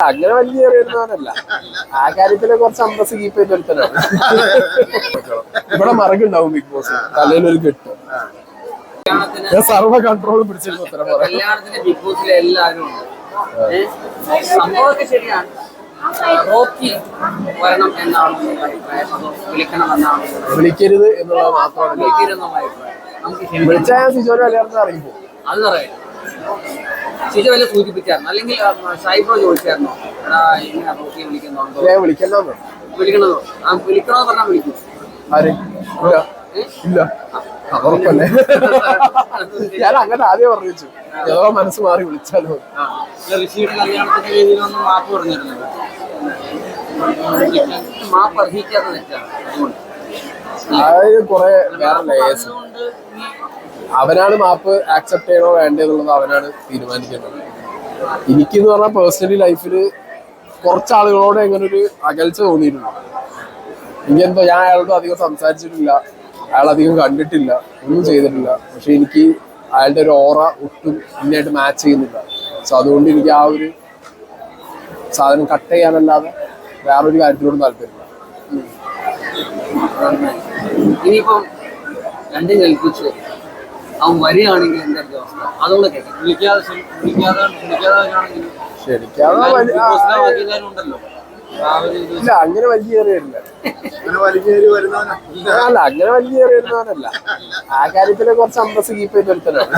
അങ്ങനെ വലിയ അറിയുന്നവനല്ല. ആ കാര്യത്തില് കുറച്ച് അന്തസ് കീപ്പ് ചെയ്ത് ഒരുത്തനാണ്. ഇവിടെ മറകുണ്ടാവും ബിഗ് ബോസ്, തലയിലൊരു കെട്ട്. ഞാൻ സർവ്വ കൺട്രോൾ പിടിച്ചിരുന്നു ഉത്തരം പറയാം. ബിഗ് ബോസിലെ എല്ലാവരും സംഭവമൊക്കെ ശരിയാണ്. റോക്കി വരണം എന്നാണ് വിളിക്കണമെന്നാണ്. വിളിക്കരുത് എന്നുള്ളത് മാത്രമാണ്. വിളിച്ചാൽ ഞാൻ സിജോനെ കല്യാണത്തിന് അറിയിപ്പോ അത് പറയാം. സിജോ വല്ല സൂചിപ്പിച്ചായിരുന്നു, അല്ലെങ്കിൽ സൈബ്രോ ചോദിച്ചായിരുന്നോ ഇങ്ങനെ റോക്കി വിളിക്കുന്നുണ്ടോ? വിളിക്കണമെന്നോ വിളിക്കണോ പറഞ്ഞാൽ വിളിക്കും. ആര്? ഇല്ല, ഉറപ്പല്ലേ? ഞാൻ അങ്ങനെ ആദ്യം പറഞ്ഞു വെച്ചു, ഏതോ മനസ്സ് മാറി വിളിച്ചാലോ. ഋഷിയുടെ കല്യാണത്തിന്റെ രീതിയിലൊന്നും മാപ്പ് പറഞ്ഞിരുന്നത് മാപ്പ് അർഹിക്കാത്ത തെറ്റാണ്. അതായത് കുറെ വേറെ ലേയേഴ്സ്. അവനാണ് മാപ്പ് ആക്സെപ്റ്റ് ചെയ്യണോ വേണ്ടതെന്നുള്ളത് അവനാണ് തീരുമാനിക്കേണ്ടത്. എനിക്കെന്ന് പറഞ്ഞാൽ പേഴ്സണലി ലൈഫില് കുറച്ചാളുകളോട് എങ്ങനെ ഒരു അകൽച്ച തോന്നിയിട്ടുണ്ട്. ഇങ്ങനെന്തോ ഞാൻ അയാളോട് അധികം സംസാരിച്ചിട്ടില്ല, അയാളധികം കണ്ടിട്ടില്ല, ഒന്നും ചെയ്തിട്ടില്ല. പക്ഷെ എനിക്ക് അയാളുടെ ഒരു ഓറ ഒട്ടും ഇന്നായിട്ട് മാച്ച് ചെയ്യുന്നില്ല. സോ അതുകൊണ്ട് എനിക്ക് ആ ഒരു സാധനം കട്ട് ചെയ്യാനല്ലാതെ വേറൊരു കാര്യത്തിനോടും താല്പര്യമില്ല. ഇനിയിപ്പം രണ്ടും കൽപ്പിച്ച് അവൻ വരികയാണെങ്കിൽ എന്തായിരിക്കും അവസ്ഥ? അതുകൊണ്ട് ഇല്ല, അങ്ങനെ വലിയ വരില്ല. അല്ല, അങ്ങനെ വലിയ വരുന്നവനല്ല. ആ കാര്യത്തില് കുറച്ച് അന്തസ് കീപ്പ് ചെയ്ത് ഒരുത്തനാണ്.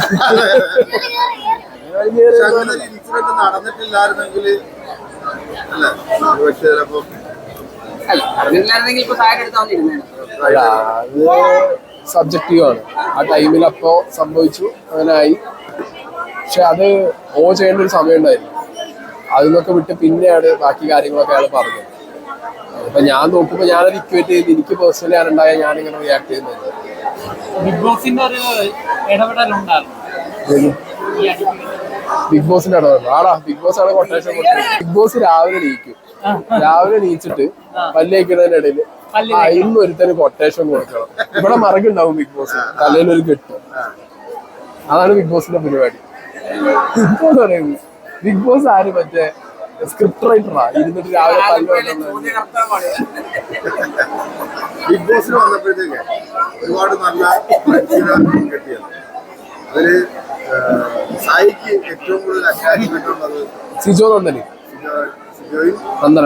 നടന്നിട്ടില്ലായിരുന്നെങ്കിൽ അല്ല, അത് സബ്ജക്റ്റീവ് ആണ്. ആ ടൈമിൽ അപ്പോ സംഭവിച്ചു, അങ്ങനെ ആയി. പക്ഷെ അത് ചെയ്യേണ്ട ഒരു സമയം ഉണ്ടായിരുന്നു. അതിന്നൊക്കെ വിട്ട് പിന്നെയാണ് ബാക്കി കാര്യങ്ങളൊക്കെ അയാൾ പറഞ്ഞത്. അപ്പൊ ഞാൻ നോക്കുമ്പോ ഞാനത് ഇക്വേറ്റ് ചെയ്ത് എനിക്ക് പേഴ്സണലി ആരുണ്ടായാൽ ഞാനിങ്ങനെ റിയാക്ട് ചെയ്യുന്നത്. ബിഗ് ബോസിന്റെ ഒരു ഇടപെടലുണ്ടായിരുന്നു. ബിഗ് ബോസിന്റെ ഇടപെടൽ ആടാ. ബിഗ് ബോസ് ആണ് കൊട്ടേഷൻ കൊടുത്തത്. ബിഗ് ബോസ് രാവിലെ നീച്ചിട്ട് പല്ലേക്കുന്നതിന്റെ ഇടയില് ഇന്ന് ഒരുത്തന് കൊട്ടേഷൻ കൊടുക്കണം. ഇവിടെ മറകുണ്ടാവും ബിഗ് ബോസ്, തലയിലൊരു കെട്ട്. അതാണ് ബിഗ് ബോസിന്റെ പരിപാടി. ഇപ്പോൾ പറയുന്നത് ബിഗ് ബോസ് ആര്? മറ്റേ സ്ക്രിപ്റ്റ് റൈറ്ററാ ഇരുന്നിട്ട് രാവിലെ ബിഗ് ബോസിൽ വന്നപ്പോഴത്തേക്ക് ഒരുപാട് നല്ല കിട്ടിയത്. അതില് സായിക്ക് ഏറ്റവും കൂടുതൽ അറ്റാച്ച്മെന്റ് ഉള്ളത് സിജോ നന്ദന്. സിജോയും നന്ദന